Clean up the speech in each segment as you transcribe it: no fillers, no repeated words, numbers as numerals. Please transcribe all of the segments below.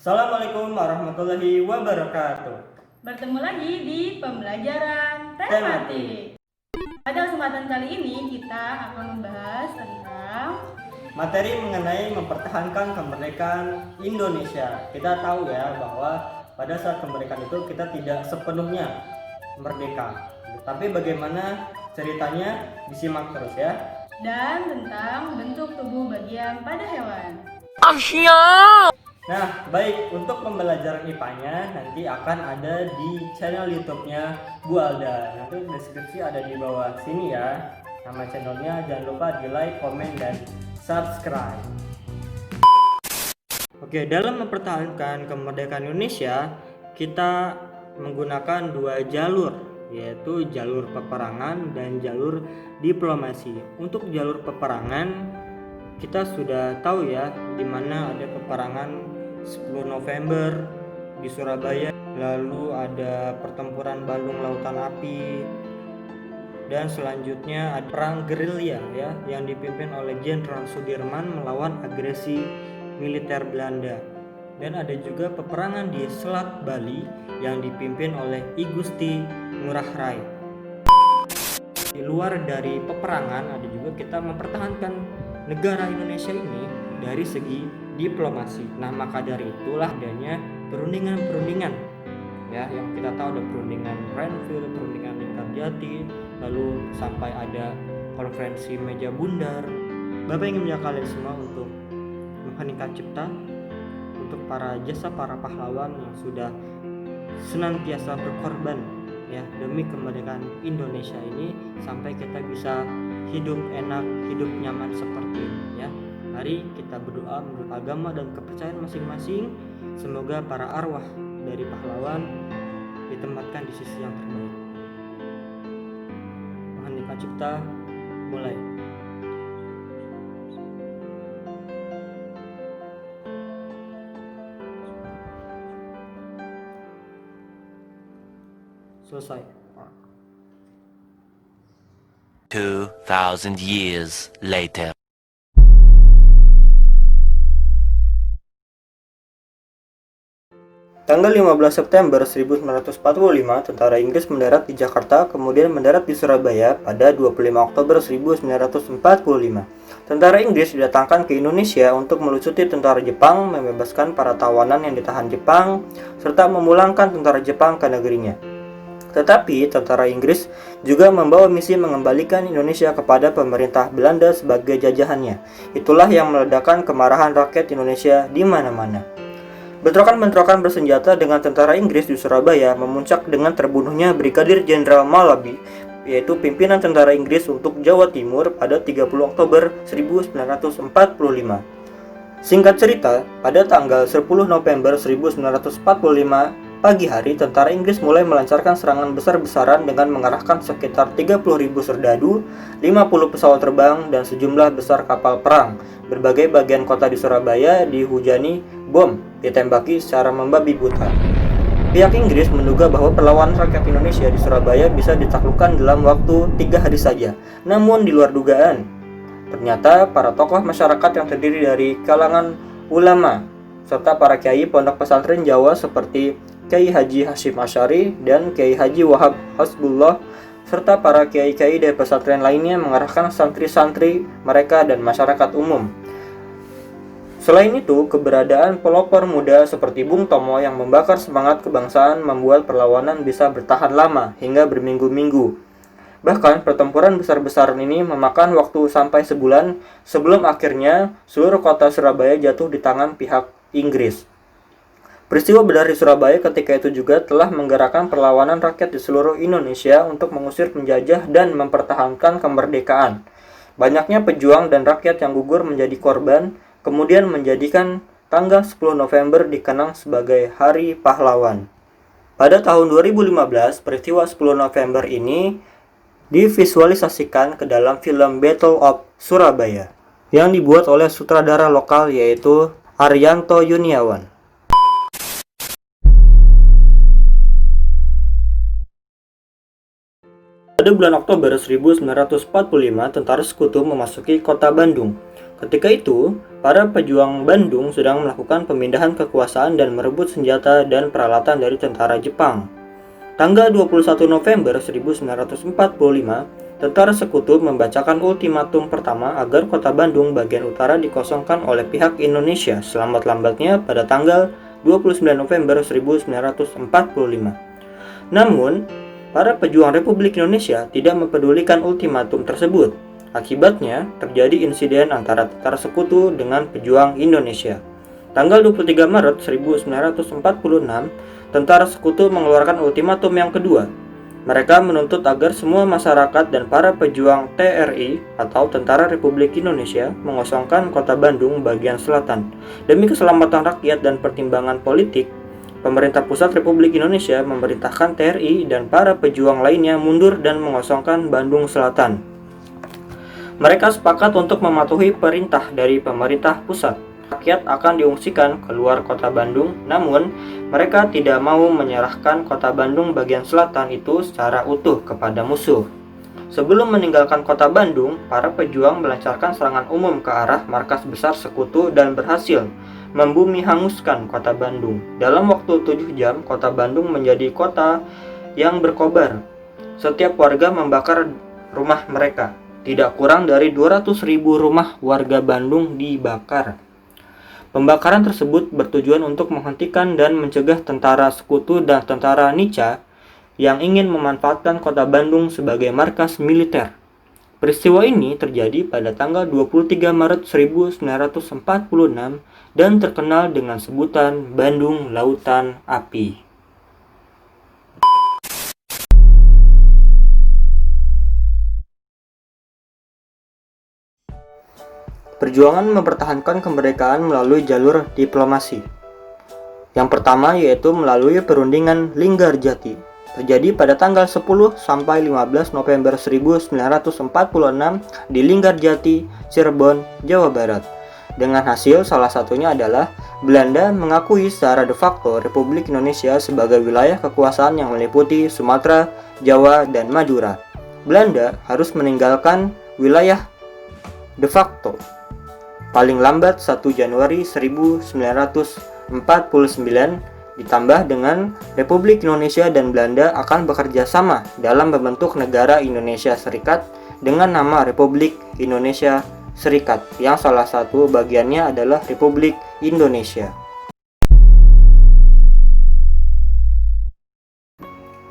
Assalamualaikum warahmatullahi wabarakatuh. Bertemu lagi di pembelajaran tematik. Pada kesempatan kali ini kita akan membahas tentang materi mengenai mempertahankan kemerdekaan Indonesia. Kita tahu ya bahwa pada saat kemerdekaan itu kita tidak sepenuhnya merdeka. Tapi bagaimana ceritanya, disimak terus ya. dan tentang bentuk tubuh bagian pada hewan. Nah, baik, untuk pembelajaran IPA-nya nanti akan ada di channel YouTube-nya Bu Alda. Nanti deskripsi ada di bawah sini ya. Nama channelnya jangan lupa di like, komen, dan subscribe. Oke, dalam mempertahankan kemerdekaan Indonesia, kita menggunakan dua jalur, yaitu jalur peperangan dan jalur diplomasi. Untuk jalur peperangan, kita sudah tahu ya di mana ada peperangan 10 November di Surabaya, lalu ada pertempuran Balung Lautan Api, dan selanjutnya ada perang gerilya ya yang dipimpin oleh Jenderal Sudirman melawan agresi militer Belanda. Dan ada juga peperangan di Selat Bali yang dipimpin oleh I Gusti Ngurah Rai. Di luar dari peperangan, ada juga kita mempertahankan negara Indonesia ini dari segi diplomasi. Nah, maka dari itulah adanya perundingan-perundingan ya, yang kita tahu ada perundingan Renville, perundingan Linggarjati, lalu sampai ada konferensi meja bundar. Bapak ingin mengajak kalian semua untuk mengheningkan cipta untuk para pahlawan yang sudah senantiasa berkorban ya demi kemerdekaan Indonesia ini, sampai kita bisa hidup enak, hidup nyaman seperti ini ya. Mari kita berdoa menurut agama dan kepercayaan masing-masing. Semoga para arwah dari pahlawan ditempatkan di sisi yang terbaik. Mengheningkan cipta, mulai. Selesai. 2,000 years later. Tanggal 15 September 1945, tentara Inggris mendarat di Jakarta, kemudian mendarat di Surabaya pada 25 Oktober 1945. Tentara Inggris didatangkan ke Indonesia untuk melucuti tentara Jepang, membebaskan para tawanan yang ditahan Jepang, serta memulangkan tentara Jepang ke negerinya. Tetapi tentara Inggris juga membawa misi mengembalikan Indonesia kepada pemerintah Belanda sebagai jajahannya. Itulah yang meledakkan kemarahan rakyat Indonesia di mana-mana. Bentrokan-bentrokan bersenjata dengan tentara Inggris di Surabaya memuncak dengan terbunuhnya Brigadir Jenderal Malabi, yaitu pimpinan tentara Inggris untuk Jawa Timur pada 30 Oktober 1945. Singkat cerita, pada tanggal 10 November 1945 pagi hari, tentara Inggris mulai melancarkan serangan besar-besaran dengan mengerahkan sekitar 30.000 serdadu, 50 pesawat terbang, dan sejumlah besar kapal perang. Berbagai bagian kota di Surabaya dihujani bom, ditembaki secara membabi buta. Pihak Inggris menduga bahwa perlawanan rakyat Indonesia di Surabaya bisa ditaklukkan dalam waktu 3 hari saja. Namun di luar dugaan, ternyata para tokoh masyarakat yang terdiri dari kalangan ulama serta para kiai pondok pesantren Jawa seperti Kiai Haji Hasyim Asy'ari dan Kiai Haji Wahab Hasbullah serta para kiai-kiai dari pesantren lainnya mengerahkan santri-santri mereka dan masyarakat umum. Selain itu, keberadaan pelopor muda seperti Bung Tomo yang membakar semangat kebangsaan membuat perlawanan bisa bertahan lama hingga berminggu-minggu. Bahkan pertempuran besar-besaran ini memakan waktu sampai sebulan sebelum akhirnya seluruh kota Surabaya jatuh di tangan pihak Inggris. Peristiwa benar di Surabaya ketika itu juga telah menggerakkan perlawanan rakyat di seluruh Indonesia untuk mengusir penjajah dan mempertahankan kemerdekaan. Banyaknya pejuang dan rakyat yang gugur menjadi korban, kemudian menjadikan tanggal 10 November dikenang sebagai Hari Pahlawan. Pada tahun 2015, peristiwa 10 November ini divisualisasikan ke dalam film Battle of Surabaya yang dibuat oleh sutradara lokal yaitu Arianto Yuniawan. Pada bulan Oktober 1945, tentara sekutu memasuki kota Bandung. Ketika itu, para pejuang Bandung sedang melakukan pemindahan kekuasaan dan merebut senjata dan peralatan dari tentara Jepang. Tanggal 21 November 1945, tentara sekutu membacakan ultimatum pertama agar kota Bandung bagian utara dikosongkan oleh pihak Indonesia selambat-lambatnya pada tanggal 29 November 1945. Namun, para pejuang Republik Indonesia tidak mempedulikan ultimatum tersebut. Akibatnya, terjadi insiden antara tentara sekutu dengan pejuang Indonesia. Tanggal 23 Maret 1946, tentara sekutu mengeluarkan ultimatum yang kedua. Mereka menuntut agar semua masyarakat dan para pejuang TRI atau Tentara Republik Indonesia mengosongkan kota Bandung bagian selatan. Demi keselamatan rakyat dan pertimbangan politik, pemerintah pusat Republik Indonesia memerintahkan TRI dan para pejuang lainnya mundur dan mengosongkan Bandung Selatan. Mereka sepakat untuk mematuhi perintah dari pemerintah pusat. Rakyat akan diungsikan keluar kota Bandung, namun mereka tidak mau menyerahkan kota Bandung bagian selatan itu secara utuh kepada musuh. Sebelum meninggalkan kota Bandung, para pejuang melancarkan serangan umum ke arah markas besar sekutu dan berhasil membumi hanguskan kota Bandung. Dalam waktu 7 jam, kota Bandung menjadi kota yang berkobar. Setiap warga membakar rumah mereka. Tidak kurang dari 200.000 rumah warga Bandung dibakar. Pembakaran tersebut bertujuan untuk menghentikan dan mencegah tentara sekutu dan tentara Nica yang ingin memanfaatkan kota Bandung sebagai markas militer. Peristiwa ini terjadi pada tanggal 23 Maret 1946 dan terkenal dengan sebutan Bandung Lautan Api. Perjuangan mempertahankan kemerdekaan melalui jalur diplomasi. Yang pertama yaitu melalui perundingan Linggarjati, terjadi pada tanggal 10 sampai 15 November 1946 di Linggarjati, Cirebon, Jawa Barat. Dengan hasil salah satunya adalah Belanda mengakui secara de facto Republik Indonesia sebagai wilayah kekuasaan yang meliputi Sumatera, Jawa, dan Madura. Belanda harus meninggalkan wilayah de facto paling lambat 1 Januari 1949, ditambah dengan Republik Indonesia dan Belanda akan bekerja sama dalam membentuk negara Indonesia Serikat dengan nama Republik Indonesia Serikat, yang salah satu bagiannya adalah Republik Indonesia.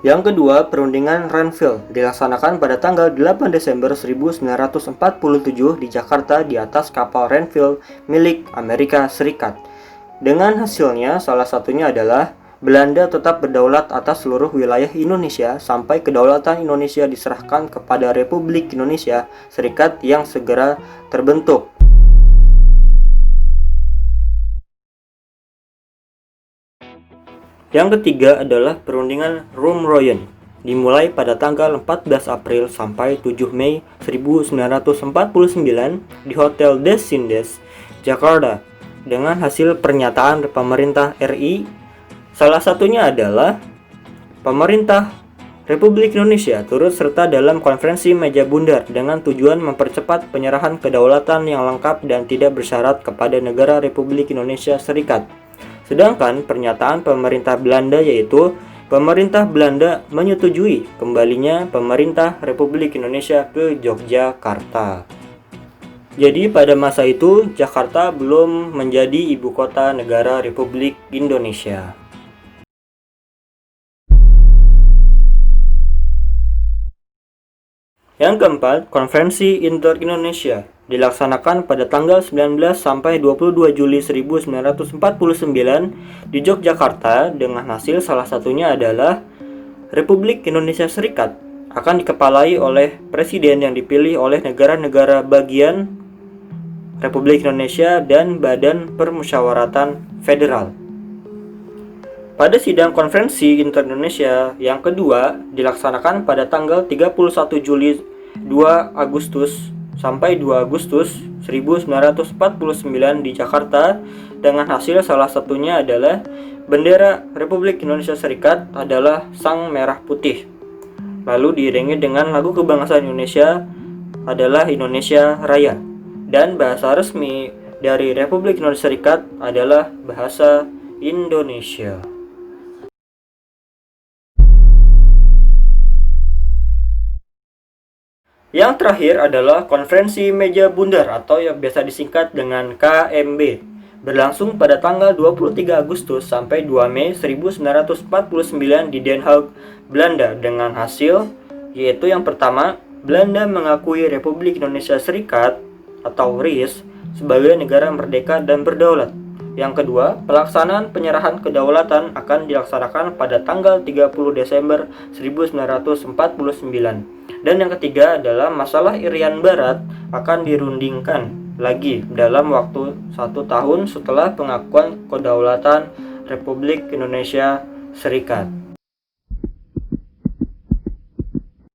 Yang kedua, perundingan Renville dilaksanakan pada tanggal 8 Desember 1947 di Jakarta di atas kapal Renville milik Amerika Serikat. Dengan hasilnya, salah satunya adalah Belanda tetap berdaulat atas seluruh wilayah Indonesia sampai kedaulatan Indonesia diserahkan kepada Republik Indonesia Serikat yang segera terbentuk. Yang ketiga adalah perundingan Roum-Royen, dimulai pada tanggal 14 April sampai 7 Mei 1949 di Hotel des Indes, Jakarta, dengan hasil pernyataan pemerintah RI. Salah satunya adalah pemerintah Republik Indonesia turut serta dalam konferensi meja bundar dengan tujuan mempercepat penyerahan kedaulatan yang lengkap dan tidak bersyarat kepada negara Republik Indonesia Serikat. Sedangkan pernyataan pemerintah Belanda yaitu pemerintah Belanda menyetujui kembalinya pemerintah Republik Indonesia ke Yogyakarta. Jadi pada masa itu Jakarta belum menjadi ibu kota negara Republik Indonesia. Yang keempat, Konferensi Inter-Indonesia dilaksanakan pada tanggal 19 sampai 22 Juli 1949 di Yogyakarta dengan hasil salah satunya adalah Republik Indonesia Serikat akan dikepalai oleh presiden yang dipilih oleh negara-negara bagian Republik Indonesia dan Badan Permusyawaratan Federal. Pada sidang Konferensi Inter-Indonesia yang kedua dilaksanakan pada tanggal 31 Juli 2 Agustus sampai 2 Agustus 1949 di Jakarta dengan hasil salah satunya adalah bendera Republik Indonesia Serikat adalah sang merah putih. Lalu diiringi dengan lagu kebangsaan Indonesia adalah Indonesia Raya. Dan bahasa resmi dari Republik Indonesia Serikat adalah bahasa Indonesia. Yang terakhir adalah Konferensi Meja Bundar atau yang biasa disingkat dengan KMB, berlangsung pada tanggal 23 Agustus sampai 2 Mei 1949 di Den Haag, Belanda, dengan hasil yaitu yang pertama, Belanda mengakui Republik Indonesia Serikat atau RIS sebagai negara merdeka dan berdaulat. Yang kedua, pelaksanaan penyerahan kedaulatan akan dilaksanakan pada tanggal 30 Desember 1949. Dan yang ketiga adalah masalah Irian Barat akan dirundingkan lagi dalam waktu 1 tahun setelah pengakuan kedaulatan Republik Indonesia Serikat.